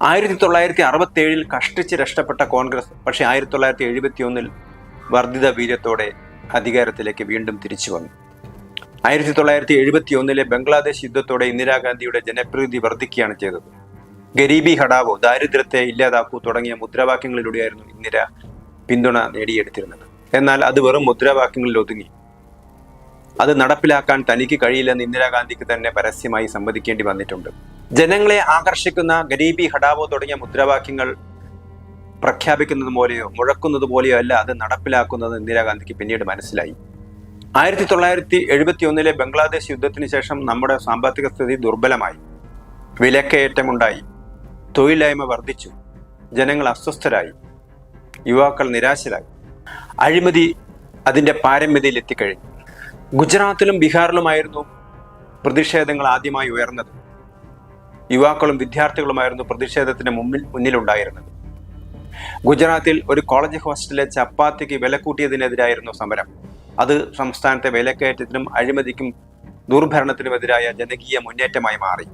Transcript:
1967 കഷ്ടിച്ച് രക്ഷപ്പെട്ട കോൺഗ്രസ് പക്ഷേ 1971 വർദ്ധിത വീര്യത്തോടെ അധികാരത്തിലേക്ക് വീണ്ടും തിരിച്ചു വന്നു. 1971 ബംഗ്ലാദേശ് യുദ്ധത്തോടെ ഇന്ദിരാഗാന്ധിയുടെ ജനപ്രീതി വർദ്ധിക്കുകയാണ് ചെയ്തത്. ഗരീബി ഹടാവോ, ദാരിദ്ര്യത്തെ ഇല്ലാതാക്കൂ തുടങ്ങിയ മുദ്രാവാക്യങ്ങളിലൂടെയായിരുന്നു ഇന്ദിര പിന്തുണ നേടിയെടുത്തിരുന്നത്. എന്നാൽ അത് വെറും മുദ്രാവാക്യങ്ങളിൽ ഒതുങ്ങി. അത് നടപ്പിലാക്കാൻ തനിക്ക് കഴിയില്ലെന്ന് ഇന്ദിരാഗാന്ധിക്ക് തന്നെ പരസ്യമായി സമ്മതിക്കേണ്ടി വന്നിട്ടുണ്ട്. ജനങ്ങളെ ആകർഷിക്കുന്ന ഗരീബി ഹടാവോ തുടങ്ങിയ മുദ്രാവാക്യങ്ങൾ പ്രഖ്യാപിക്കുന്നത് പോലെയോ മുഴക്കുന്നത് പോലെയോ അല്ല അത് നടപ്പിലാക്കുന്നത് ഇന്ദിരാഗാന്ധിക്ക് പിന്നീട് മനസ്സിലായി. 1971 ബംഗ്ലാദേശ് യുദ്ധത്തിന് ശേഷം നമ്മുടെ സാമ്പത്തിക സ്ഥിതി ദുർബലമായി, വിലക്കയറ്റമുണ്ടായി, തൊഴിലില്ലായ്മ വർദ്ധിച്ചു, ജനങ്ങൾ അസ്വസ്ഥരായി, യുവാക്കൾ നിരാശരായി, അഴിമതി അതിൻ്റെ പാരമ്യതയിൽ എത്തിക്കഴിഞ്ഞു. ഗുജറാത്തിലും ബീഹാറിലുമായിരുന്നു പ്രതിഷേധങ്ങൾ ആദ്യമായി ഉയർന്നത്. യുവാക്കളും വിദ്യാർത്ഥികളുമായിരുന്നു പ്രതിഷേധത്തിന് മുന്നിലുണ്ടായിരുന്നത്. ഗുജറാത്തിൽ ഒരു കോളേജ് ഹോസ്റ്റലിലെ ചപ്പാത്തിക്ക് വില കൂട്ടിയതിനെതിരായിരുന്നു സമരം. അത് സംസ്ഥാനത്തെ വിലക്കയറ്റത്തിനും അഴിമതിക്കും ദുർഭരണത്തിനുമെതിരായ ജനകീയ മുന്നേറ്റമായി മാറി.